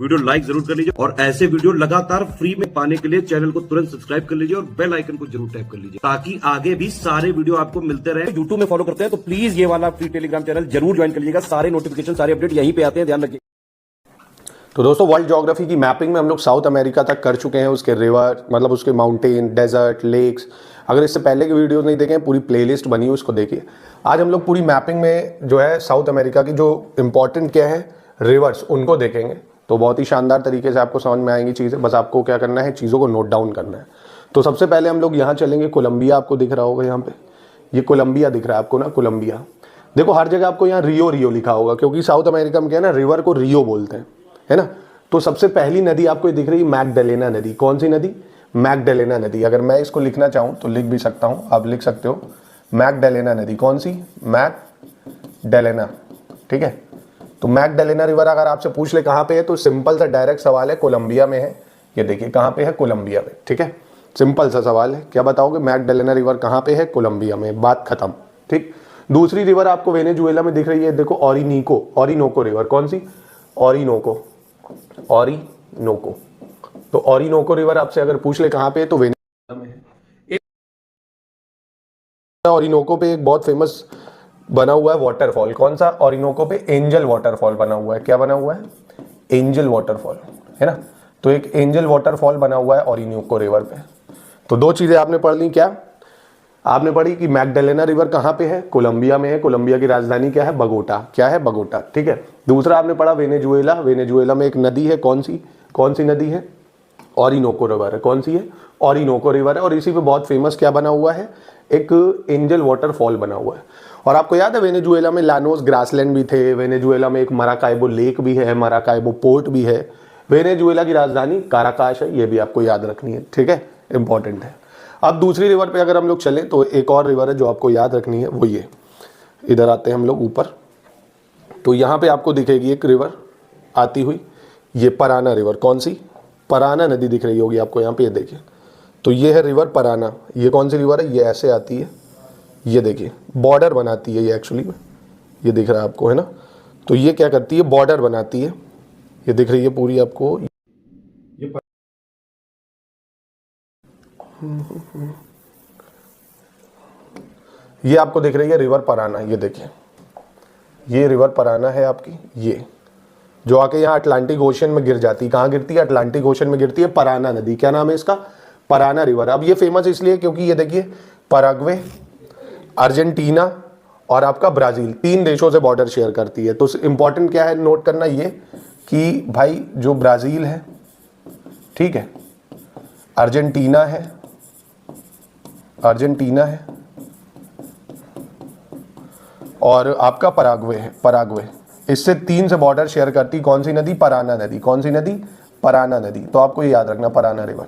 Video like जरूर कर लीजिए और ऐसे वीडियो लगातार फ्री में पाने के लिए चैनल को तुरंत सब्सक्राइब कर लीजिए और बेल आइकन को जरूर टैप कर लीजिए ताकि आगे भी सारे वीडियो आपको मिलते रहे। यूट्यूब में फॉलो करते हैं तो प्लीज ये वाला फ्री टेलीग्राम चैनल जरूर ज्वाइन कर लीजिएगा। सारे नोटिफिकेशन सारे अपडेट यहीं पे आते हैं, ध्यान रखिए। तो दोस्तों वर्ल्ड ज्योग्राफी की मैपिंग में हम लोग साउथ अमेरिका तक कर चुके हैं। उसके रिवर मतलब उसके माउंटेन, डेजर्ट, लेक्स, अगर इससे पहले के वीडियोस नहीं देखे पूरी प्लेलिस्ट बनी हुई उसको देखिए। आज हम लोग पूरी मैपिंग में जो है साउथ अमेरिका की जो इंपॉर्टेंट क्या है रिवर्स उनको देखेंगे। तो बहुत ही शानदार तरीके से आपको समझ में आएंगी चीज़ें, बस आपको क्या करना है चीज़ों को नोट डाउन करना है। तो सबसे पहले हम लोग यहाँ चलेंगे, कोलंबिया आपको दिख रहा होगा यहाँ पे, ये कोलंबिया दिख रहा है आपको ना, कोलंबिया। देखो हर जगह आपको यहाँ रियो रियो लिखा होगा क्योंकि साउथ अमेरिका में क्या है ना, रिवर को रियो बोलते हैं, है ना। तो सबसे पहली नदी आपको दिख रही है मैगडेलेना नदी। कौन सी नदी? मैगडेलेना नदी। अगर मैं इसको लिखना चाहूँ तो लिख भी सकता हूँ, आप लिख सकते हो मैगडेलेना नदी। कौन सी? मैगडेलेना, ठीक है। तो मैगडेलेना रिवर अगर आपसे पूछ ले कहाँ पे है तो सिंपल सा डायरेक्ट सवाल है, कोलंबिया में है। ये देखिए कहाँ पे है, कोलंबिया में, ठीक है। सिंपल सा सवाल है, क्या बताओगे? मैगडेलेना रिवर कहाँ पे है? कोलंबिया में, बात खत्म, ठीक। दूसरी रिवर आपको वेनेजुएला में दिख रही है, देखो ओरिनोको रिवर। कौन सी? ओरिनोको। तो ओरिनोको रिवर आपसे अगर पूछ ले कहाँ पे है तो वेनेजुएला में है। ओरिनोको पे एक बहुत फेमस बना हुआ है वाटरफॉल। कौन सा? ओरिनोको पे एंजल वाटरफॉल बना हुआ है। क्या बना हुआ है? एंजल वाटरफॉल, है ना। तो एक एंजल वाटरफॉल बना हुआ है ओरिनोको रिवर पे। तो दो चीजें आपने पढ़ ली। क्या आपने पढ़ी कि मैगडेलेना रिवर कहाँ पे है? कोलंबिया में है। कोलंबिया की राजधानी क्या है? बगोटा। क्या है? बगोटा, ठीक है। दूसरा आपने पढ़ा वेनेजुएला में एक नदी है। कौन सी नदी है? ओरिनोको रिवर है। कौन सी है? ओरिनोको रिवर है। और इसी पे बहुत फेमस क्या बना हुआ है? एक एंजल वाटरफॉल बना हुआ है। और आपको याद है वेनेजुएला में लानोस ग्रासलैंड भी थे, वेनेजुएला में एक मराकाइबो लेक भी है, मराकाइबो पोर्ट भी है। वेनेजुएला की राजधानी काराकाश है, ये भी आपको याद रखनी है, ठीक है, इंपॉर्टेंट है। अब दूसरी रिवर पे अगर हम लोग चलें तो एक और रिवर है जो आपको याद रखनी है, वो ये। इधर आते हैं हम लोग ऊपर, तो यहाँ पे आपको दिखेगी एक रिवर आती हुई, ये पराना रिवर। कौन सी? पराना नदी दिख रही होगी आपको यहाँ पे, ये देखिए। तो ये है रिवर पराना। ये कौन सी रिवर है? ये ऐसे आती है, ये देखिए बॉर्डर बनाती है ये एक्चुअली में, ये दिख रहा है आपको, है ना। तो ये क्या करती है? बॉर्डर बनाती है, ये दिख रही है पूरी आपको। ये आपको दिख रही है रिवर पराना, ये देखिए, ये रिवर पराना है आपकी, ये जो आके यहाँ अटलांटिक ओशन में गिर जाती है। कहाँ गिरती है? अटलांटिक ओशन में गिरती है, पराना नदी। क्या नाम है इसका? पराना रिवर। अब ये फेमस इसलिए क्योंकि ये देखिए पैराग्वे, अर्जेंटीना और आपका ब्राज़ील, 3 देशों से बॉर्डर शेयर करती है। तो इंपॉर्टेंट क्या है नोट करना ये कि भाई जो ब्राज़ील है, ठीक है, अर्जेंटीना है और आपका पराग्वे, इससे 3 से बॉर्डर शेयर करती कौन सी नदी? पराना नदी। कौन सी नदी? पराना नदी। तो आपको ये याद रखना, पराना रिवर।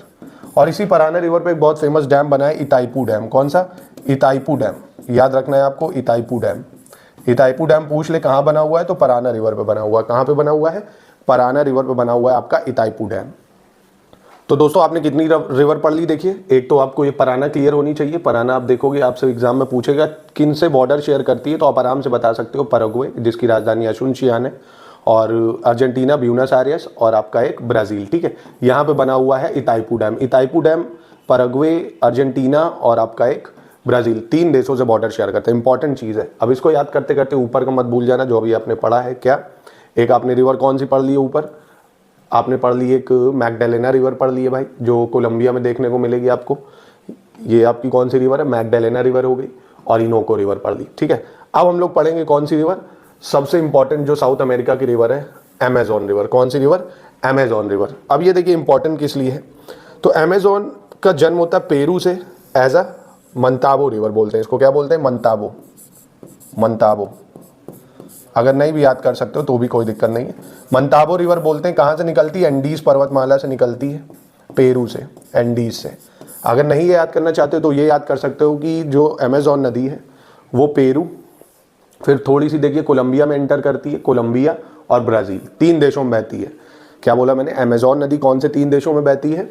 और इसी पराना रिवर पे एक बहुत फेमस डैम बना है, इताइपू डैम। कौन सा? इताइपू डैम, याद रखना है आपको, इताइपू डैम। इताइपू डैम पूछ ले कहाँ बना हुआ है तो पराना रिवर पे बना हुआ है। कहाँ पे बना हुआ है? पराना रिवर पे बना हुआ है आपका इताइपू डैम। तो दोस्तों आपने कितनी रिवर पढ़ ली? देखिए, एक तो आपको ये पराना क्लियर होनी चाहिए। पराना आप देखोगे आपसे एग्जाम में पूछेगा किन से बॉर्डर शेयर करती है, तो आप आराम से बता सकते हो पैराग्वे जिसकी राजधानी असुनसियान है, और अर्जेंटीना ब्यूनस आयर्स, और आपका एक ब्राज़ील, ठीक है। यहाँ पे बना हुआ है इताइपू डैम। इताइपू डैम पैराग्वे, अर्जेंटीना और आपका एक ब्राज़ील, 3 देशों से बॉर्डर शेयर करते हैं। इंपॉर्टेंट चीज़ है। अब इसको याद करते करते ऊपर का मत भूल जाना जो अभी आपने पढ़ा है। क्या? एक आपने रिवर कौन सी पढ़ ली है ऊपर? आपने पढ़ ली एक मैगडेलेना रिवर पढ़ ली है भाई, जो कोलंबिया में देखने को मिलेगी आपको। ये आपकी कौन सी रिवर है? मैगडेलेना रिवर हो गई। ओरिनोको रिवर पढ़ ली, ठीक है। अब हम लोग पढ़ेंगे कौन सी रिवर? सबसे इंपॉर्टेंट जो साउथ अमेरिका की रिवर है, अमेजोन रिवर। कौन सी रिवर? Amazon river. अब ये देखिए इंपॉर्टेंट किस लिए है, तो अमेजोन का जन्म होता है पेरू से, एज अ मंताबो रिवर बोलते हैं इसको। क्या बोलते हैं? मंताबो। अगर नहीं भी याद कर सकते हो तो भी कोई दिक्कत नहीं है। मंताबो रिवर बोलते हैं। कहाँ से निकलती है? एंडीज पर्वतमाला से निकलती है, पेरू से, एंडीज से। अगर नहीं ये याद करना चाहते हो तो ये याद कर सकते हो कि जो अमेजोन नदी है वो पेरू, फिर थोड़ी सी देखिए कोलंबिया में एंटर करती है, कोलंबिया और ब्राज़ील, 3 देशों में बहती है। क्या बोला मैंने? अमेजोन नदी कौन से 3 देशों में बहती है?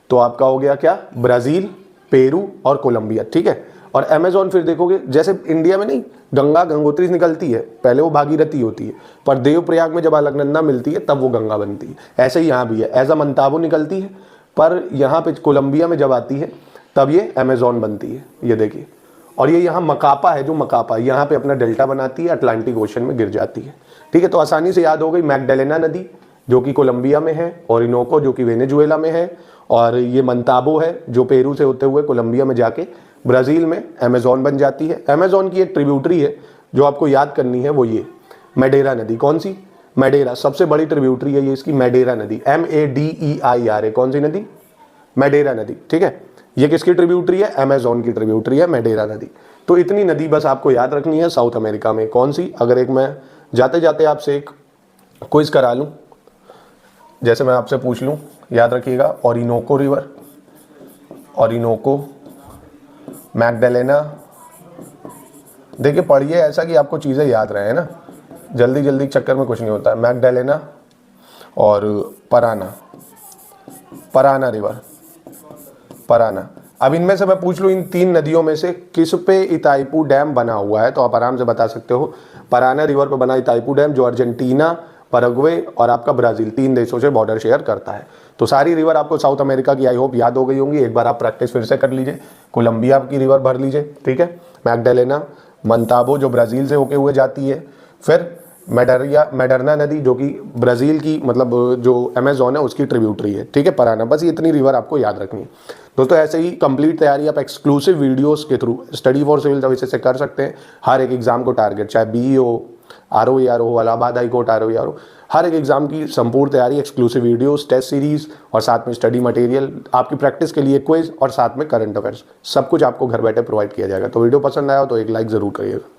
तो आपका हो गया क्या? ब्राज़ील, पेरू और कोलंबिया, ठीक है। और अमेजोन फिर देखोगे, जैसे इंडिया में नहीं गंगा गंगोत्री निकलती है, पहले वो भागीरथी होती है, पर देवप्रयाग में जब अलकनंदा मिलती है तब वो गंगा बनती है। ऐसे ही यहाँ भी है, एज अ मंताबो निकलती है, पर यहाँ पे कोलंबिया में जब आती है तब ये अमेजोन बनती है, ये देखिए। और ये यहाँ मकापा है, जो मकापा यहाँ पे अपना डेल्टा बनाती है, अटलांटिक ओशन में गिर जाती है। ठीक है, तो आसानी से याद हो गई। मैगडेलेना नदी जो कि कोलंबिया में है, ओरिनोको जो कि वेनेजुएला में है, और ये मंताबो है जो पेरू से होते हुए कोलंबिया में जाके ब्राज़ील में अमेजोन बन जाती है। अमेजोन की एक ट्रिब्यूटरी है जो आपको याद करनी है, वो ये मेडेरा नदी। कौन सी? मेडेरा, सबसे बड़ी ट्रिब्यूटरी है ये इसकी, मेडेरा नदी, MEDEIRA। कौन सी नदी? मेडेरा नदी। ठीक है, ये किसकी ट्रिब्यूटरी है? अमेजोन की ट्रिब्यूटरी है मेडेरा नदी। तो इतनी नदी बस आपको याद रखनी है साउथ अमेरिका में। कौन सी? अगर एक मैं जाते जाते आपसे एक क्विज करा लूँ, जैसे मैं आपसे पूछ लूँ, याद रखिएगा, ओरिनोको रिवर, ओरिनोको, मैगडेलेना। देखिए पढ़िए ऐसा कि आपको चीज़ें याद रहे, है ना, जल्दी जल्दी चक्कर में कुछ नहीं होता है। मैगडेलेना और पराना, पराना रिवर, पराना। अब इनमें से मैं पूछ लूँ इन तीन नदियों में से किस पे इताइपू डैम बना हुआ है, तो आप आराम से बता सकते हो। पराना रिवर पे बना इताइपू डैम, जो अर्जेंटीना, पैराग्वे और आपका ब्राज़ील, 3 देशों से बॉर्डर शेयर करता है। तो सारी रिवर आपको साउथ अमेरिका की आई होप याद हो गई होंगी। एक बार आप प्रैक्टिस फिर से कर लीजिए। कोलंबिया की रिवर भर लीजिए, ठीक है, मैगडेलेना, मंताबो जो ब्राज़ील से होके हुए जाती है, फिर मेडरना नदी जो कि ब्राज़ील की मतलब जो अमेजोन है उसकी ट्रिब्यूटरी है, ठीक है, पराना। बस ये इतनी रिवर आपको याद रखनी है दोस्तों। ऐसे ही कंप्लीट तैयारी आप एक्सक्लूसिव वीडियोस के through study for civil services से कर सकते हैं। हर एक एग्जाम को टारगेट, चाहे BE ROER हो, इलाहाबाद हाई कोर्ट ROER हो, हर एक एग्जाम की संपूर्ण तैयारी, एक्सक्लूसिव वीडियोस, टेस्ट सीरीज और साथ में स्टडी मटेरियल, आपकी प्रैक्टिस के लिए क्विज और साथ में करंट अफेयर्स, सब कुछ आपको घर बैठे प्रोवाइड किया जाएगा। तो वीडियो पसंद आया हो तो एक लाइक ज़रूर करिएगा।